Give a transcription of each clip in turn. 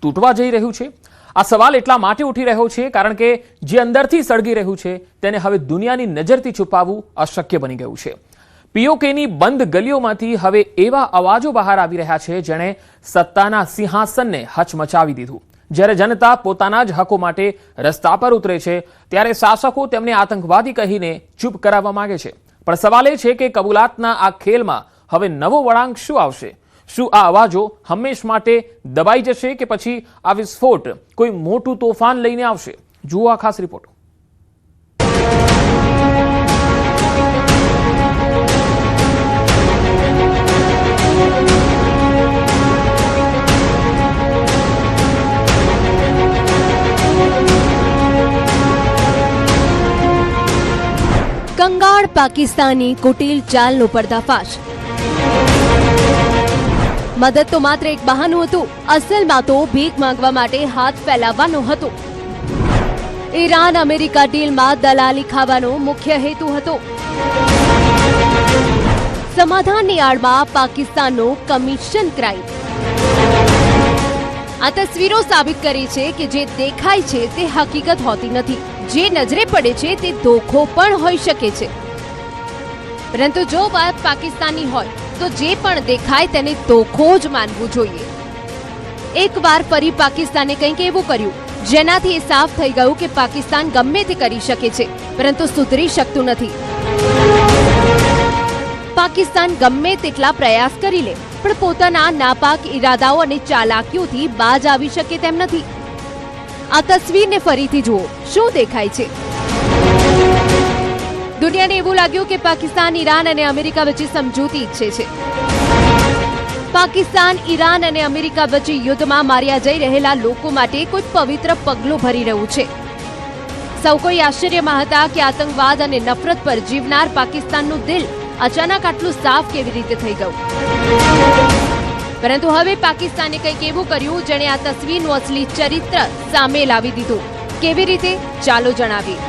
તૂટવા જઈ રહ્યું છે? આ સવાલ એટલા માટે ઉઠી રહ્યો છે કારણ કે જે અંદરથી સળગી રહ્યું છે તેને હવે દુનિયાની નજરથી છુપાવવું અશક્ય બની ગયું છે. પીઓકેની બંધ ગલીઓમાંથી હવે એવા અવાજો બહાર આવી રહ્યા છે જેણે સત્તાના સિંહાસનને હચમચાવી દીધું. જ્યારે જનતા પોતાના જ હકો માટે રસ્તા પર ઉતરે છે ત્યારે શાસકો તેમને આતંકવાદી કહીને ચૂપ કરાવવા માંગે છે. પણ સવાલ એ છે કે કબૂલાતના આ ખેલમાં હવે નવો વળાંક શું આવશે? શું આ અવાજો હંમેશ માટે દબાઈ જશે કે પછી આ વિસ્ફોટ કોઈ મોટું તોફાન લઈને આવશે? જુઓ આ ખાસ રિપોર્ટ. કંગાળ પાકિસ્તાની કુટિલ ચાલનો પર્દાફાશ. મદદ તો માત્ર એક બહાનું હતું, અસલમાં તો ભીખ માંગવા માટે હાથ ફેલાવવાનો હતો. ઈરાન અમેરિકા ડીલમાં દલાલી ખાવાનો મુખ્ય હેતુ હતો. સમાધાનની આડમાં પાકિસ્તાનનો કમિશન ક્રાઇમ. આ તસવીરો સાબિત કરી છે કે જે દેખાય છે તે હકીકત હોતી નથી. જે નજરે પડે છે તે ધોખો પણ હોઈ શકે છે. પરંતુ જો વાત પાકિસ્તાનની હોય તો જે પણ દેખાય તેને ધોખો જ માનવું જોઈએ. એકવાર ફરી પાકિસ્તાને કંઈક એવું કર્યું જેનાથી એ સાફ થઈ ગયું કે પાકિસ્તાન ગમે તે કરી શકે છે પરંતુ સુધરી શકતું નથી. પાકિસ્તાન ગમે તેટલા પ્રયાસ કરી લે પણ પોતાના નાપાક ઈરાદાઓ અને ચાલાકીઓથી બાજ આવી શકે તેમ નથી. આ તસવીરને ફરીથી જુઓ. શું દેખાય છે? દુનિયાને એવું લાગ્યું કે પાકિસ્તાન ઈરાન અને અમેરિકા વચ્ચે સમજૂતી ઈચ્છે છે. પાકિસ્તાન ઈરાન અને અમેરિકા વચ્ચે યુદ્ધમાં માર્યા જઈ રહેલા લોકો માટે કોઈ પવિત્ર પગલું ભરી રહ્યું છે. સૌ કોઈ આશ્ચર્યમાં હતા કે આતંકવાદ અને નફરત પર જીવનાર પાકિસ્તાનનું દિલ અચાનક આટલું સાફ કેવી રીતે થઈ ગયું. પરંતુ હવે પાકિસ્તાને કંઈક એવું કર્યું જેણે આ તસવીરનું અસલી ચરિત્ર સામે લાવી દીધું. કેવી રીતે? ચાલો જણાવીએ.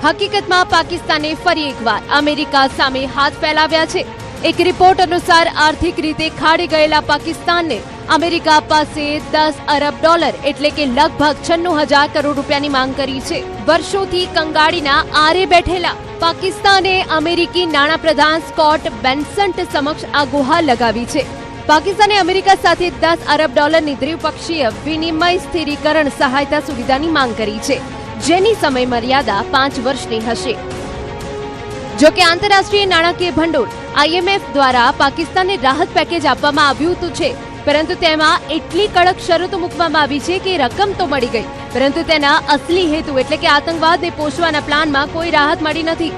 હકીકતમાં પાકિસ્તાને ફરી એકવાર અમેરિકા સામે હાથ ફેલાવ્યા છે. એક રિપોર્ટ અનુસાર આર્થિક રીતે ખાડી ગયેલા પાકિસ્તાનને અમેરિકા પાસે $10 અરબ એટલે કે લગભગ 96,000 કરોડ રૂપિયાની માંગ કરી છે. વર્ષોથી કંગાળીના આરે બેઠેલા પાકિસ્તાને અમેરિકી નાણાપ્રધાન સ્કોટ બેન્સન્ટ સમક્ષ આ ગુહાર લગાવી છે. પાકિસ્તાને અમેરિકા સાથે $10 અરબ દ્વિપક્ષીય વિનિમય સ્થિરીકરણ સહાયતા સુવિધાની માંગ કરી છે જેની સમય મર્યાદા 5 વર્ષની હશે. જો કે આંતરરાષ્ટ્રીય નાણાકીય ભંડોળ IMF દ્વારા પાકિસ્તાનને રાહત પેકેજ આપવામાં આવ્યું તો છે પરંતુ તેમાં એટલી કડક શરતો મૂકવામાં આવી છે કે રકમ તો મળી ગઈ પરંતુ તેના અસલી હેતુ એટલે કે આતંકવાદને પોષવાના પ્લાનમાં કોઈ રાહત મળી નથી.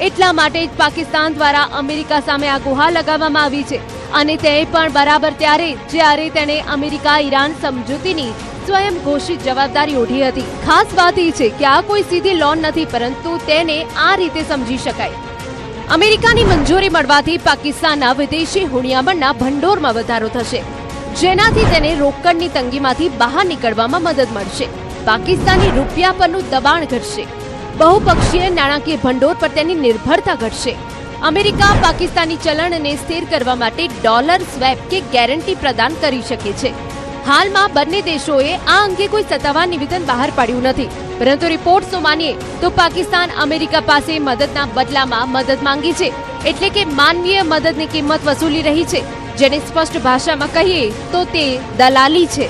એટલા માટે જ પાકિસ્તાન દ્વારા અમેરિકા સામે આ ગુહાર લગાવવામાં આવી છે અને તે પણ બરાબર ત્યારે જ્યારે તેણે અમેરિકા ઈરાન સમજૂતીની સ્વયં ઘોષિત જવાબદારી ઓઢી હતી. ખાસ વાત એ છે કે આ કોઈ સીધી લોન નથી પરંતુ તેને આ રીતે સમજી શકાય. અમેરિકાની મંજૂરી મળવાથી પાકિસ્તાનના વિદેશી હુંડિયામણના ભંડોળમાં વધારો થશે જેનાથી તેને રોકડની તંગીમાંથી બહાર નીકળવામાં મદદ મળશે. પાકિસ્તાની રૂપિયા પરનું દબાણ ઘટશે. બહુપક્ષીય નાણાકીય ભંડોળ પર તેની નિર્ભરતા ઘટશે. અમેરિકા પાકિસ્તાની ચલણને સ્થિર કરવા માટે ડોલર સ્વેપ કે ગેરંટી પ્રદાન કરી શકે છે. હાલમાં બંને દેશોએ આ અંગે કોઈ સત્તાવાર નિવેદન બહાર પાડ્યું નથી પરંતુ રિપોર્ટ્સ માનીએ તો પાકિસ્તાન અમેરિકા પાસે મદદના બદલામાં મદદ માંગી છે એટલે કે માનવીય મદદની કિંમત વસૂલી રહી છે જેને સ્પષ્ટ ભાષામાં કહીએ તો તે દલાલી છે.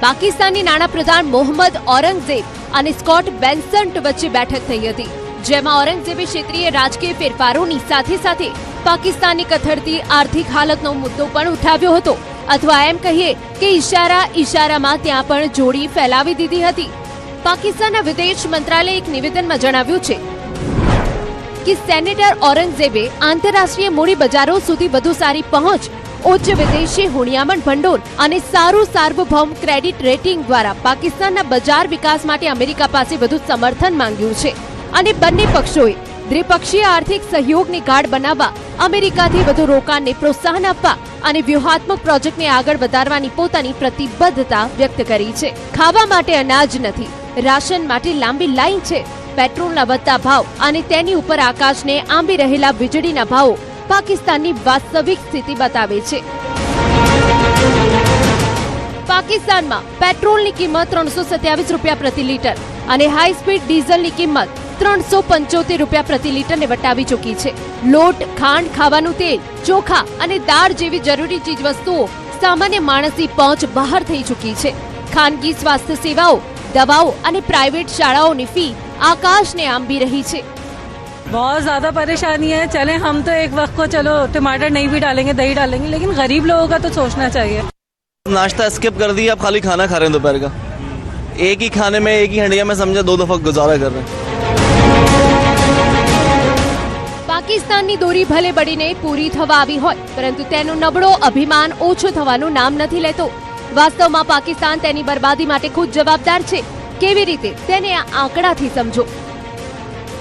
પાકિસ્તાની નાણાપ્રધાન મોહમ્મદ ઔરંગઝેબ અને સ્કોટ બેન્સન્ટ વચ્ચે બેઠક થઈ હતી જેમાં ઔરંગઝેબે ક્ષેત્રીય રાજકીય ફેરફારોની સાથે સાથે પાકિસ્તાનની કથળતી આર્થિક હાલતનો મુદ્દો પણ ઉઠાવ્યો હતો અથવા એમ કહીએ કે ઈશારામાં ત્યાં પણ જોડી ફેલાવી દીધી હતી. પાકિસ્તાનના વિદેશ મંત્રાલયે એક નિવેદનમાં જણાવ્યું છે કે સેનેટર ઔરંગઝેબે આંતરરાષ્ટ્રીય મૂડી બજારો સુધી વધુ સારી પહોંચ, ઉચ્ચ વિદેશી હુંડિયામણ ભંડોળ અને સારું સાર્વભૌમ ક્રેડિટ રેટિંગ દ્વારા પાકિસ્તાનના બજાર વિકાસ માટે અમેરિકા પાસે વધુ સમર્થન માંગ્યું છે અને બંને પક્ષોએ દ્વિપક્ષીય આર્થિક સહયોગની ગાઢ બનાવવા, અમેરિકાથી વધુ રોકાણને પ્રોત્સાહન આપવા અને વ્યૂહાત્મક પ્રોજેક્ટને આગળ વધારવાની પોતાની પ્રતિબદ્ધતા વ્યક્ત કરી છે. ખાવા માટે અનાજ નથી, રાશન માટે લાંબી લાઈન છે. પેટ્રોલના વધતા ભાવ અને તેની ઉપર આકાશને આંબી રહેલા વીજળીના ભાવો પાકિસ્તાનની વાસ્તવિક સ્થિતિ બતાવે છે. પાકિસ્તાનમાં પેટ્રોલની કિંમત 327 રૂપિયા પ્રતિ લીટર અને હાઈ સ્પીડ ડીઝલની કિંમત 375 રૂપિયા પ્રતિ લીટરને વટાવી ચૂકી છે. લોટ, ખાંડ, ખાવાનું તેલ, ચોખા અને દાળ જેવી જરૂરી ચીજવસ્તુઓ સામાન્ય માણસની પહોંચ બહાર થઈ ચૂકી છે. ખાનગી સ્વાસ્થ્ય સેવાઓ, દવાઓ અને પ્રાઇવેટ શાળાઓની ફી આકાશને આંબી રહી છે. बहुत ज्यादा परेशानी है. चले हम तो एक वक्त को चलो टमाटर नहीं भी डालेंगे, दही डालेंगे, लेकिन गरीब लोगों का तो सोचना चाहिए. नाश्ता स्किप कर दिया, अब खाली खाना खा रहे हैं दोपहर का. एक ही खाने में एक ही हंडिया में समझा 2 दफा गुजारा कर रहे हैं. પાકિસ્તાનની દોરી ભલે બળીને પૂરી થવા આવી હોય, પરંતુ તેનો નબળો અભિમાન ઓછો થવાનું નામ નથી લેતો. વાસ્તવમાં પાકિસ્તાન તેની બરબાદી માટે ખુદ જવાબદાર છે. કેવી રીતે તેને આ આંકડાથી સમજો.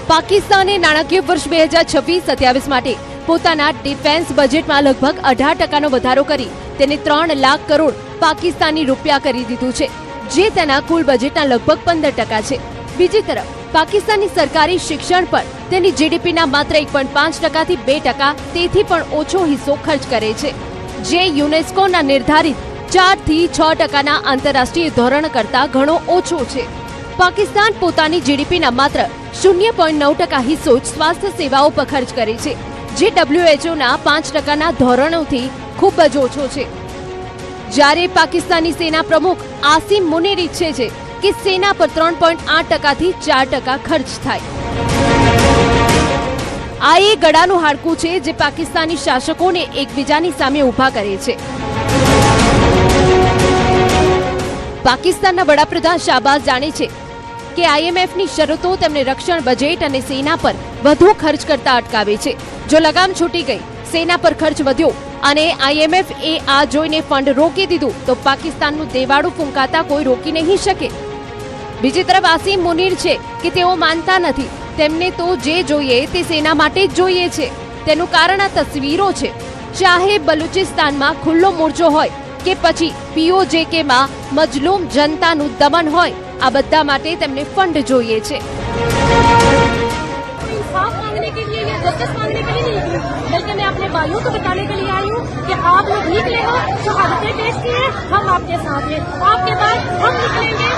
પાકિસ્તાને નાણાકીય વર્ષ 2026-27 માટે પોતાના ડિફેન્સ બજેટમાં લગભગ 18% વધારો કરી તેને 3 લાખ કરોડ પાકિસ્તાની રૂપિયા કરી દીધું છે, જે તેના કુલ બજેટના લગભગ 15% છે. બીજી તરફ પાકિસ્તાની સરકારી શિક્ષણ પર તેની જીડીપીના માત્ર 1.5%થી 2%, તેથી પણ ઓછો હિસ્સો ખર્ચ કરે છે, જે યુનેસ્કોના નિર્ધારિત 4થી 6%ના આંતરરાષ્ટ્રીય ધોરણ કરતાં ઘણો ઓછો છે. પાકિસ્તાન પોતાની જીડીપીના માત્ર 0.9% હિસ્સો જ સ્વાસ્થ્ય સેવાઓ પર ખર્ચ કરે છે, જે WHOના 5%ના ધોરણોથી ખૂબ જ ઓછો છે. જ્યારે પાકિસ્તાની સેના પ્રમુખ આસિમ મુનીર ઈચ્છે છે કે સેના પર 3.8%થી 4% ખર્ચ થાય. આ એ ગળાનું હાડકું છે જે પાકિસ્તાની શાસકોને એકબીજાની સામે ઊભા કરે છે. પાકિસ્તાનના વડાપ્રધાન શાહબાઝ જાણે છે કે IMFની શરતો તેમને રક્ષણ બજેટ અને સેના પર વધુ ખર્ચ કરતા અટકાવે છે. જો લગામ છૂટી ગઈ, સેના પર ખર્ચ વધ્યો અને IMF એ આ જોઈને ફંડ રોકી દીધું, તો પાકિસ્તાનનું દેવાળું ફૂંકાતા કોઈ રોકી નહીં શકે. બીજી તરફ આસિમ મુનીર છે કે તેઓ માનતા નથી. તેમને તો જે જોઈએ તે સેના માટે જ જોઈએ છે. તેનું કારણ આ તસવીરો છે. ચાહે બલુચિસ્તાનમાં ખુલ્લો મોરચો હોય કે પછી POJKમાં મજલૂમ જનતાનું દમન હોય, આ બધા માટે તેમને ફંડ જોઈએ છે. इंसाफ मांगने के लिए या जस्टिस मांगने के लिए नहीं निकली, बल्कि मैं अपने भाइयों को बताने के लिए आई हूँ कि आप लोग निकले हो, शहादतें पेश की हैं, हम आपके साथ हैं. आपके बाद हम निकलेंगे,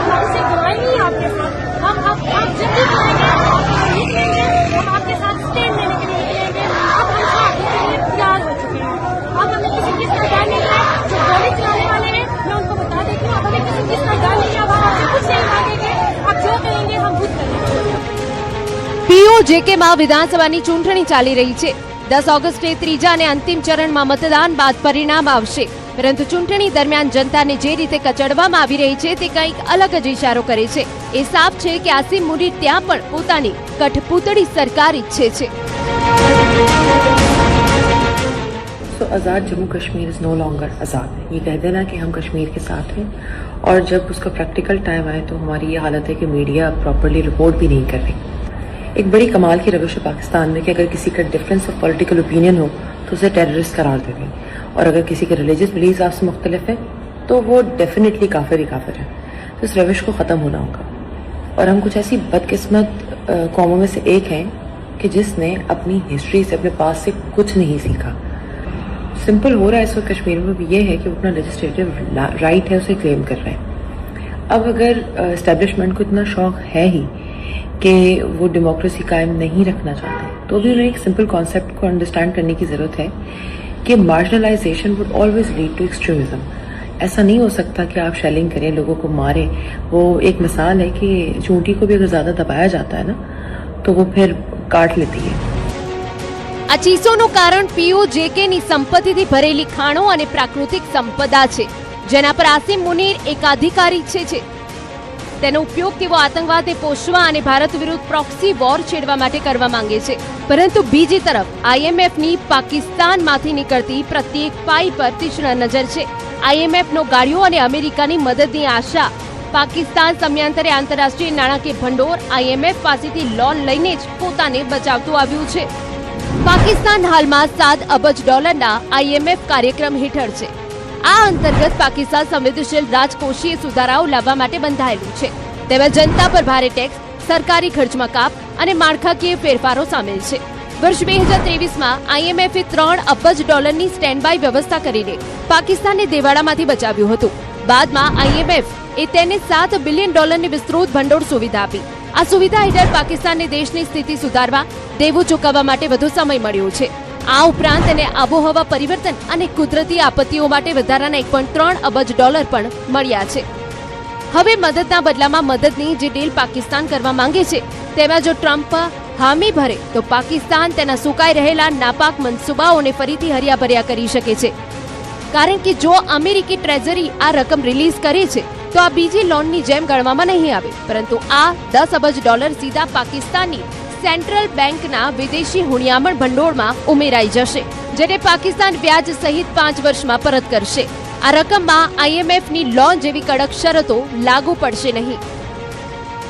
हमसे बुराई नहीं है आपके साथ. हम जब भी करेंगे हम निकलेंगे, हम आपके साथ स्टैंड लेने के लिए निकलेंगे. अब हम शहादत के लिए तैयार हो चुके हैं. अब हमें किसी चीज का डर नहीं है. जो गोली चलाने वाले हैं मैं उनको बता देती हूँ, अब हमें किसी चीज का डर नहीं है. अब हम आपसे कुछ नहीं मांगेंगे. अब जो कहेंगे हम खुद करेंगे. POJKમાં વિધાનસભાની ચૂંટણી ચાલી રહી છે. 10 ઓગસ્ટે ત્રીજા અને અંતિમ ચરણમાં મતદાન બાદ પરિણામ આવશે, પરંતુ ચૂંટણી દરમિયાન જનતાને જે રીતે કચડવામાં આવી રહી છે તે કંઈક અલગ જ ઇશારો કરે છે. એ સાફ છે કે આસિમ મુનીર ત્યાં પણ પોતાની કઠપૂતળી સરકાર ઈચ્છે છે. तो Azad Jammu Kashmir is no longer Azad. ये कह देना कि हम कश्मीर के साथ हैं और जब उसका प्रैक्टिकल टाइम आए तो हमारी ये हालत है कि मीडिया प्रॉपर्ली रिपोर्ट भी नहीं कर रही. एक बड़ी कमाल की रविश है पाकिस्तान में कि अगर किसी का डिफरेंस ऑफ पॉलिटिकल ओपिनियन हो तो उसे टेररिस्ट करार देंगे, और अगर किसी के रिलीजियस बिलीव्स आपसे मुख्तलिफ है तो वो डेफिनेटली काफिर ही काफिर है. तो इस रविश को ख़त्म होना होगा. और हम कुछ ऐसी बदकिस्मत कौमों में से एक हैं कि जिसने अपनी हिस्ट्री से, अपने पास से कुछ नहीं सीखा. सिंपल हो रहा है इस वक्त कश्मीर में भी ये है कि अपना लेजिस्लेटिव राइट है उसे क्लेम कर रहे हैं. अब अगर एस्टेब्लिशमेंट को इतना शौक है ही कि वो डेमोक्रेसी कायम नहीं रखना चाहते, तो भी उन्हें एक सिंपल कॉन्सेप्ट को अंडरस्टैंड करने की ज़रूरत है कि marginalization would always lead to extremism. ऐसा नहीं हो सकता कि आप शेलिंग करें, लोगों को मारें. वो एक मिसाल है कि चूंटी को भी अगर ज़्यादा दबाया जाता है ना तो वो फिर काट लेती है. આ ચીસોનું કારણ POJKની સંપત્તિથી ભરેલી ખાણો અને પ્રાકૃતિક સંપદા છે, જેના પર આસિમ મુનીર એકાધિકાર ઈચ્છે છે. તેનો ઉપયોગ તેઓ આતંકવાદને પોષવા અને ભારત વિરુદ્ધ પ્રોક્સી વોર છેડવા માટે કરવા માંગે છે. પરંતુ બીજી તરફ IMFની પાકિસ્તાનમાંથી નીકળતી પ્રત્યેક પાઈ પર તીક્ષ્ણ નજર છે. IMFનો ગાડીઓ અને અમેરિકાની મદદની આશા. પાકિસ્તાન સમયાંતરે આંતરરાષ્ટ્રીય નાણાકીય ભંડોળ IMF પાસેથી લોન લઈને જ પોતાને બચાવતું આવ્યું છે. પાકિસ્તાન હાલમાં $7 અબજ IMF કાર્યક્રમ હેઠળ છે. આ અંતર્ગત પાકિસ્તાન સંવેદનશીલ રાજકોષીય સુધારાઓ લાવવા માટે બંધાયેલું છે. તેમાં જનતા પર ભારે ટેક્સ, સરકારી ખર્ચમાં કાપ અને માળખાકીય ફેરફારો સામેલ છે. વર્ષ 2023માં IMFએ $3 અબજ સ્ટેન્ડ બાય વ્યવસ્થા કરીને પાકિસ્તાનને દેવાળામાંથી બચાવ્યું હતું. બાદમાં IMF એ તેને $7 બિલિયન વિસ્તૃત ભંડોળ સુવિધા આપી. આ સુવિધા હેઠળ પાકિસ્તાનને દેશની સ્થિતિ સુધારવા, દેવું ચૂકવવા માટે વધુ સમય મળ્યો છે. આ ઉપરાંત તેને આબોહવા પરિવર્તન અને કુદરતી આપત્તિઓ માટે વધારાના $1.3 અબજ પણ મળ્યા છે. હવે મદદના બદલામાં મદદની જે ડીલ પાકિસ્તાન કરવા માંગે છે તેમાં જો ટ્રમ્પ હામી ભરે તો પાકિસ્તાન તેના સુકાઈ રહેલા નાપાક મનસૂબાઓને ફરીથી હરિયાભર્યા કરી શકે છે. કારણ કે જો અમેરિકી ટ્રેઝરી આ રકમ રિલીઝ કરે છે તો આ બીજી લોનની જેમ ગણવામાં નહીં આવે, પરંતુ આ $10 અબજ સીધા પાકિસ્તાનની સેન્ટ્રલ બેંકના વિદેશી હુંડિયામણ ભંડોળમાં ઉમેરાઈ જશે, જેને પાકિસ્તાન વ્યાજ સહિત 5 વર્ષમાં પરત કરશે. આ રકમમાં IMFની લોન જેવી કડક શરતો લાગુ પડશે નહીં.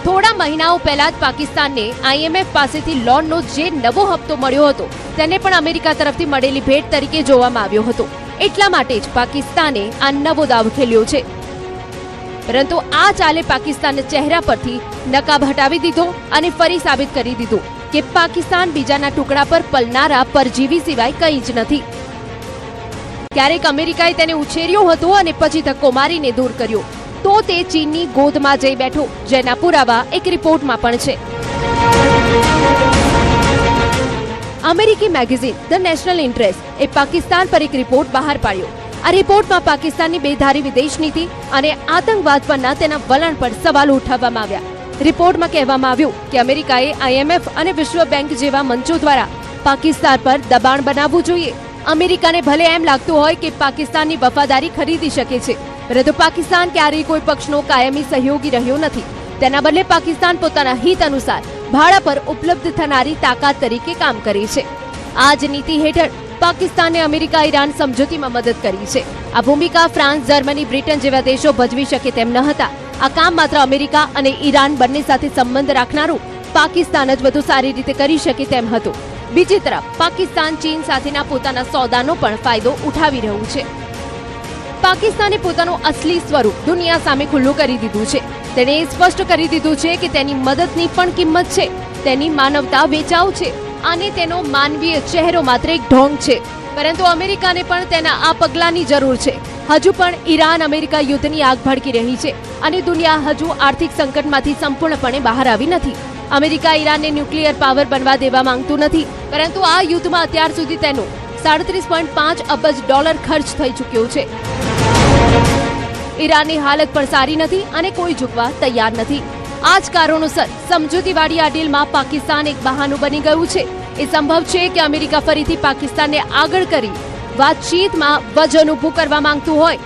થોડા મહિનાઓ પહેલા જ પાકિસ્તાનને IMF પાસેથી લોનનો જે નવો હપ્તો મળ્યો હતો તેને પણ અમેરિકા તરફથી મળેલી ભેટ તરીકે જોવામાં આવ્યો હતો. એટલા માટે જ પાકિસ્તાને આ નવો દાવ ખેલ્યો છે. પરંતુ આ ચાલે પાકિસ્તાનના ચહેરા પરથી નકાબ હટાવી દીધો અને ફરી સાબિત કરી દીધું કે પાકિસ્તાન બીજાના ટુકડા પર પલનારા પરજીવી સિવાય કંઈ જ નથી. ક્યારેક અમેરિકાએ તેને ઉછેર્યો હતો અને પછી ધક્કો મારીને દૂર કર્યો, તો તે ચીનની ગોદમાં જઈ બેઠો, જેના પુરાવા એક રિપોર્ટમાં પણ છે. અમેરિકી મેગેઝિન ધ નેશનલ ઇન્ટરેસ્ટ એ પાકિસ્તાન પર એક રિપોર્ટ બહાર પાડ્યો. આ રિપોર્ટમાં પાકિસ્તાનની બેધારી વિદેશ નીતિ અને આતંકવાદ પરના તેના વલણ પર સવાલો ઉઠાવવામાં આવ્યા. રિપોર્ટમાં કહેવામાં આવ્યું કે અમેરિકાએ IMF અને વિશ્વ બેંક જેવા મંચો દ્વારા પાકિસ્તાન પર દબાણ બનાવવું જોઈએ. અમેરિકાને ભલે એમ લાગતું હોય કે પાકિસ્તાનની વફાદારી ખરીદી શકે છે, પરંતુ પાકિસ્તાન ક્યારેય કોઈ પક્ષનો કાયમી સહયોગી રહ્યો નથી. તેના બદલે પાકિસ્તાન પોતાના હિત અનુસાર ભાડા પર ઉપલબ્ધ થનારી તાકાત તરીકે કામ કરે છે. આ જ નીતિ હેઠળ પાકિસ્તાને અમેરિકા ઈરાન સમજૂતીમાં મદદ કરી છે. આ ભૂમિકા ફ્રાન્સ, જર્મની, બ્રિટન જેવા દેશો ભજવી શકે તેમ ન હતા. આ કામ માત્ર અમેરિકા અને ઈરાન બંને સાથે સંબંધ રાખનારું પાકિસ્તાન જ વધુ સારી રીતે કરી શકે તેમ હતું. બીજી તરફ પાકિસ્તાન ચીન સાથેના પોતાના સોદાનો પણ ફાયદો ઉઠાવી રહ્યું છે. પાકિસ્તાને પોતાનું અસલી સ્વરૂપ દુનિયા સામે ખુલ્લું કરી દીધું છે. તેણે સ્પષ્ટ કરી દીધું છે કે તેની મદદની પણ કિંમત છે, તેની માનવતા વેચાઉ છે અને તેનો માનવીય ચહેરો માત્ર એક ઢોંગ છે. પરંતુ અમેરિકાને પણ તેના આ પગલાંની જરૂર છે. હજુ પણ ઈરાન અમેરિકા યુદ્ધની આગ ભડકી રહી છે અને દુનિયા હજુ આર્થિક સંકટમાંથી સંપૂર્ણપણે બહાર આવી નથી. અમેરિકા ઈરાનને ન્યુક્લિયર પાવર બનવા દેવા માંગતું નથી, પરંતુ આ યુદ્ધમાં અત્યાર સુધી તેનો $37.5 અબજ ખર્ચ થઈ ચૂક્યો છે. ઈરાનની હાલત પણ સારી નથી અને કોઈ ઝૂકવા તૈયાર નથી. આ જ કારણોસર સમજૂતીવાળી આ ડીલમાં પાકિસ્તાન એક બહાનું બની ગયું છે. એ સંભવ છે કે અમેરિકા ફરીથી પાકિસ્તાનને આગળ કરી વાતચીતમાં વજન ઊભું કરવા માંગતું હોય.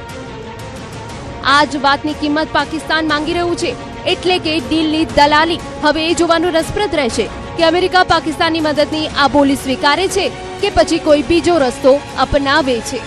આ જ વાતની કિંમત પાકિસ્તાન માંગી રહ્યું છે. એટલે કે ડીલની દલાલી. હવે એ જોવાનું રસપ્રદ રહેશે કે અમેરિકા પાકિસ્તાનની મદદની આ બોલી સ્વીકારે છે કે પછી કોઈ બીજો રસ્તો અપનાવે છે.